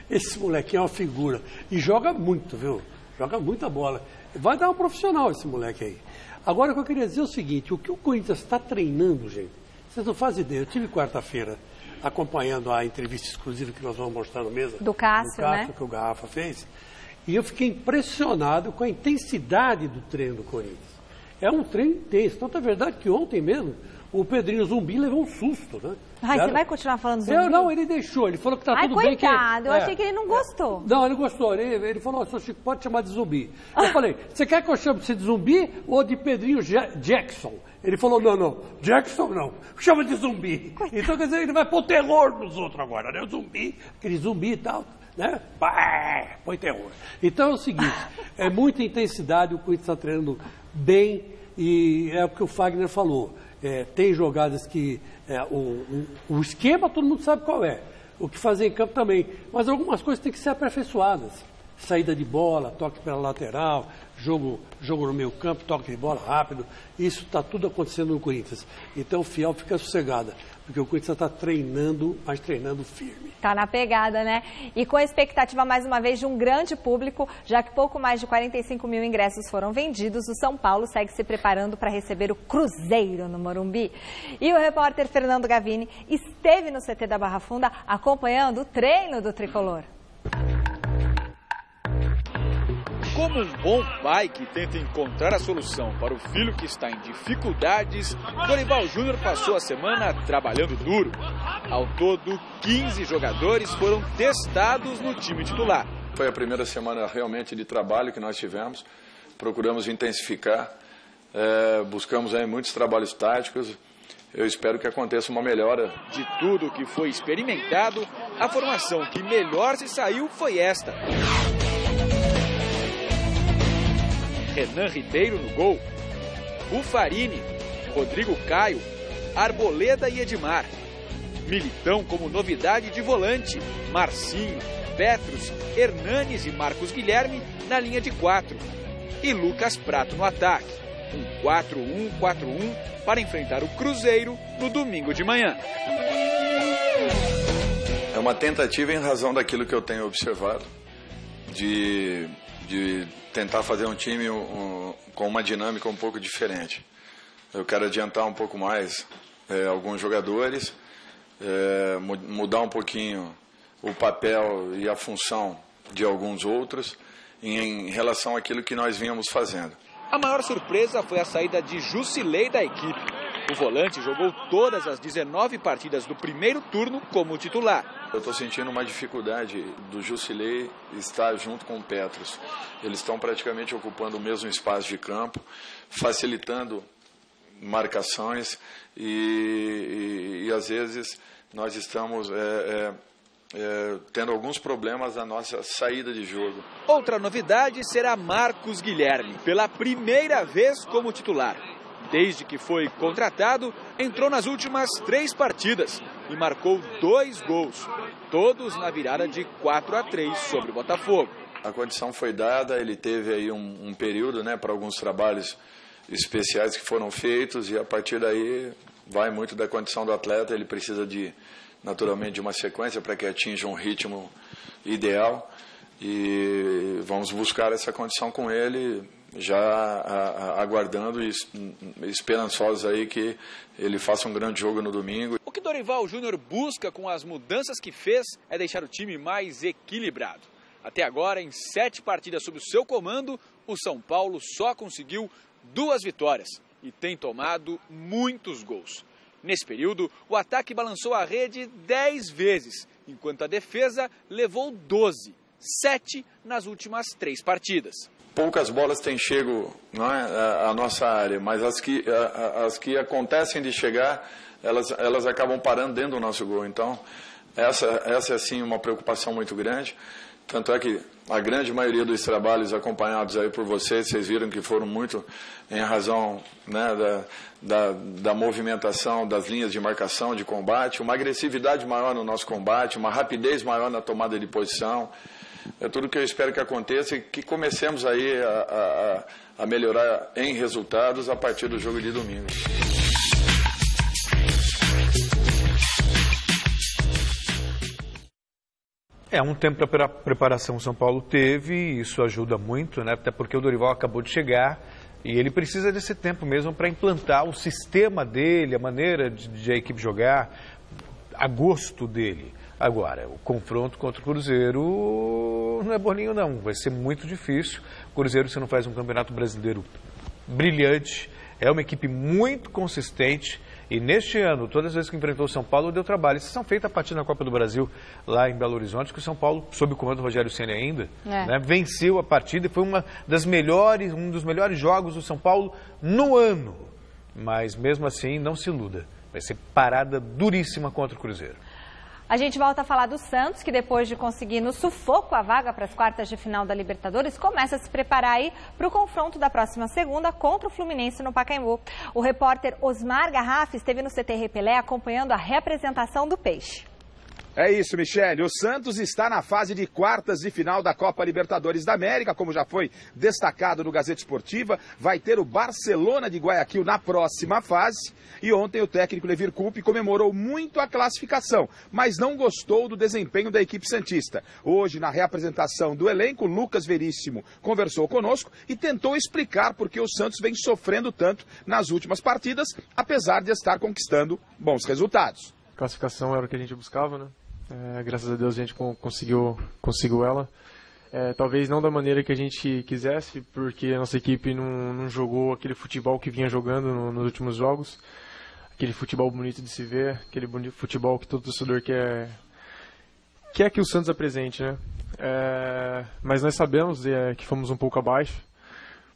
Esse molequinho é uma figura. E joga muito, viu? Joga muita bola. Vai dar um profissional esse moleque aí. Agora, o que eu queria dizer é o seguinte. O que o Corinthians está treinando, gente, vocês não fazem ideia. Eu tive quarta-feira acompanhando a entrevista exclusiva que nós vamos mostrar no mesa. Do Cássio, né? Que o Garrafa fez. E eu fiquei impressionado com a intensidade do treino do Corinthians. É um treino intenso. Tanto é verdade que ontem mesmo o Pedrinho Zumbi levou um susto, né? Ai, você vai continuar falando Zumbi? Não, ele deixou. Ele falou que tá tudo bem. Coitado, eu achei que ele não gostou. Não, ele gostou. Ele falou, seu Chico, pode chamar de Zumbi. Eu falei, você quer que eu chame você de Zumbi ou de Pedrinho Jackson? Ele falou, não, Jackson não, chama de Zumbi. Coitado. Então, quer dizer, ele vai pôr terror nos outros agora, né? O Zumbi, aquele Zumbi e tal, né? Põe terror. Então é o seguinte, é muita intensidade, o Corinthians está treinando bem e é o que o Fagner falou. Tem jogadas que o esquema todo mundo sabe qual é, o que fazer em campo também, mas algumas coisas têm que ser aperfeiçoadas. Saída de bola, toque pela lateral, jogo no meio campo, toque de bola rápido, isso está tudo acontecendo no Corinthians. Então o Fiel fica sossegada, porque o Corinthians está treinando, mas treinando firme. Está na pegada, né? E com a expectativa, mais uma vez, de um grande público, já que pouco mais de 45 mil ingressos foram vendidos, o São Paulo segue se preparando para receber o Cruzeiro no Morumbi. E o repórter Fernando Gavini esteve no CT da Barra Funda acompanhando o treino do tricolor. Como um bom pai que tenta encontrar a solução para o filho que está em dificuldades, Dorival Júnior passou a semana trabalhando duro. Ao todo, 15 jogadores foram testados no time titular. Foi a primeira semana realmente de trabalho que nós tivemos. Procuramos intensificar, buscamos aí muitos trabalhos táticos. Eu espero que aconteça uma melhora. De tudo que foi experimentado, a formação que melhor se saiu foi esta. Renan Ribeiro no gol, Bufarini, Rodrigo Caio, Arboleda e Edmar. Militão como novidade de volante, Marcinho, Petros, Hernanes e Marcos Guilherme na linha de 4. E Lucas Prato no ataque. Um 4-1-4-1 para enfrentar o Cruzeiro no domingo de manhã. uma tentativa em razão daquilo que eu tenho observado, de tentar fazer um time com uma dinâmica um pouco diferente. Eu quero adiantar um pouco mais alguns jogadores, mudar um pouquinho o papel e a função de alguns outros em relação àquilo que nós vínhamos fazendo. A maior surpresa foi a saída de Jusilei da equipe. O volante jogou todas as 19 partidas do primeiro turno como titular. Eu estou sentindo uma dificuldade do Jusilei estar junto com o Petros. Eles estão praticamente ocupando o mesmo espaço de campo, facilitando marcações e às vezes nós estamos tendo alguns problemas na nossa saída de jogo. Outra novidade será Marcos Guilherme, pela primeira vez como titular. Desde que foi contratado, entrou nas últimas 3 partidas e marcou 2 gols, todos na virada de 4-3 sobre o Botafogo. A condição foi dada, ele teve aí um período, né, para alguns trabalhos especiais que foram feitos e a partir daí vai muito da condição do atleta, ele precisa naturalmente de uma sequência para que atinja um ritmo ideal e vamos buscar essa condição com ele, já aguardando e esperançosos aí que ele faça um grande jogo no domingo. O que Dorival Júnior busca com as mudanças que fez é deixar o time mais equilibrado. Até agora, em 7 partidas sob o seu comando, o São Paulo só conseguiu 2 vitórias e tem tomado muitos gols. Nesse período, o ataque balançou a rede 10 vezes, enquanto a defesa levou 12, 7 nas últimas 3 partidas. Poucas bolas têm chego, não é, à nossa área, mas as que acontecem de chegar, elas acabam parando dentro do nosso gol. Então, essa é sim uma preocupação muito grande. Tanto é que a grande maioria dos trabalhos acompanhados aí por vocês viram que foram muito em razão, né, da movimentação das linhas de marcação, de combate, uma agressividade maior no nosso combate, uma rapidez maior na tomada de posição. É tudo que eu espero que aconteça e que comecemos aí a melhorar em resultados a partir do jogo de domingo. Um tempo para preparação o São Paulo teve, e isso ajuda muito, né? Até porque o Dorival acabou de chegar e ele precisa desse tempo mesmo para implantar o sistema dele, a maneira de a equipe jogar, a gosto dele. Agora, o confronto contra o Cruzeiro não é boninho não, vai ser muito difícil. O Cruzeiro, se não faz um campeonato brasileiro brilhante, é uma equipe muito consistente. E neste ano, todas as vezes que enfrentou o São Paulo, deu trabalho. Isso são feitas a partir da Copa do Brasil, lá em Belo Horizonte, que o São Paulo, sob o comando do Rogério Ceni ainda, né, venceu a partida e foi um dos melhores jogos do São Paulo no ano. Mas mesmo assim, não se iluda. Vai ser parada duríssima contra o Cruzeiro. A gente volta a falar do Santos, que depois de conseguir no sufoco a vaga para as quartas de final da Libertadores, começa a se preparar aí para o confronto da próxima segunda contra o Fluminense no Pacaembu. O repórter Osmar Garraf esteve no CT Repelé acompanhando a reapresentação do Peixe. É isso, Michele. O Santos está na fase de quartas de final da Copa Libertadores da América, como já foi destacado no Gazeta Esportiva. Vai ter o Barcelona de Guayaquil na próxima fase. E ontem o técnico Levir Coupe comemorou muito a classificação, mas não gostou do desempenho da equipe santista. Hoje, na reapresentação do elenco, Lucas Veríssimo conversou conosco e tentou explicar por que o Santos vem sofrendo tanto nas últimas partidas, apesar de estar conquistando bons resultados. A classificação era o que a gente buscava, né? Graças a Deus a gente conseguiu ela. Talvez não da maneira que a gente quisesse, porque a nossa equipe não jogou aquele futebol que vinha jogando nos últimos jogos. Aquele futebol bonito de se ver, aquele futebol que todo torcedor quer que o Santos apresente, né? Mas nós sabemos que fomos um pouco abaixo,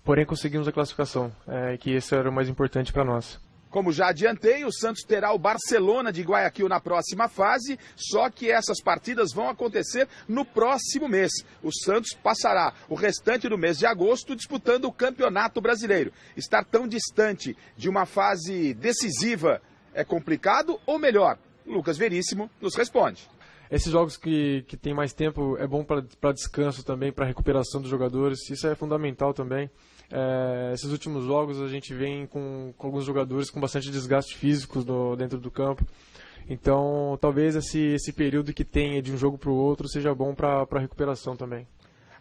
porém conseguimos a classificação, que esse era o mais importante para nós. Como já adiantei, o Santos terá o Barcelona de Guayaquil na próxima fase, só que essas partidas vão acontecer no próximo mês. O Santos passará o restante do mês de agosto disputando o Campeonato Brasileiro. Estar tão distante de uma fase decisiva é complicado ou melhor? Lucas Veríssimo nos responde. Esses jogos que tem mais tempo é bom para descanso também, para recuperação dos jogadores, isso é fundamental também. Esses últimos jogos a gente vem com alguns jogadores com bastante desgaste físico dentro do campo. Então, talvez esse período que tenha de um jogo para o outro seja bom para a recuperação também.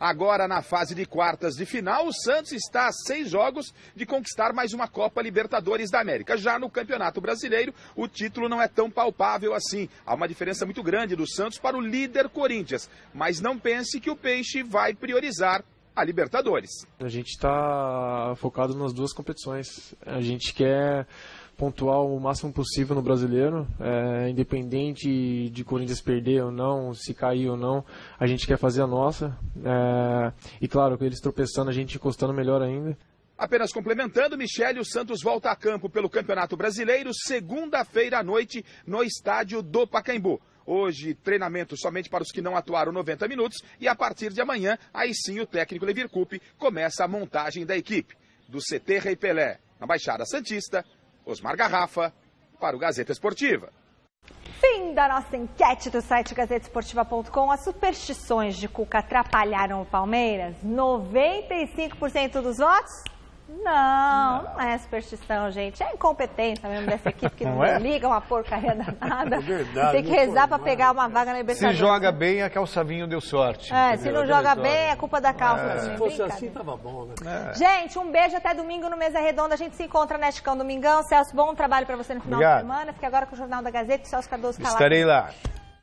Agora, na fase de quartas de final, o Santos está a 6 jogos de conquistar mais uma Copa Libertadores da América. Já no Campeonato Brasileiro, o título não é tão palpável assim. Há uma diferença muito grande do Santos para o líder Corinthians. Mas não pense que o Peixe vai priorizar a Libertadores. A gente está focado nas duas competições. A gente quer pontuar o máximo possível no Brasileiro, independente de Corinthians perder ou não, se cair ou não, a gente quer fazer a nossa. E claro, com eles tropeçando, a gente encostando melhor ainda. Apenas complementando, Michele, o Santos volta a campo pelo Campeonato Brasileiro, segunda-feira à noite, no estádio do Pacaembu. Hoje, treinamento somente para os que não atuaram 90 minutos e a partir de amanhã, aí sim o técnico Levir Coupe começa a montagem da equipe. Do CT Rei Pelé, na Baixada Santista, Osmar Garrafa, para o Gazeta Esportiva. Fim da nossa enquete do site gazetesportiva.com. As superstições de Cuca atrapalharam o Palmeiras? 95% dos votos? Não é superstição, gente. É incompetência mesmo dessa equipe que não liga uma porcaria danada. É verdade. Tem que rezar para pegar uma vaga na Libertadores. Se joga bem, é que o Savinho deu sorte. Se não joga bem, é culpa da calça. Se fosse assim, tava bom, né? Gente, um beijo, até domingo no Mesa Redonda. A gente se encontra na Chicão Domingão. Celso, bom trabalho para você no final de semana. Fique agora com o Jornal da Gazeta. Celso Cardoso está lá. Estarei lá.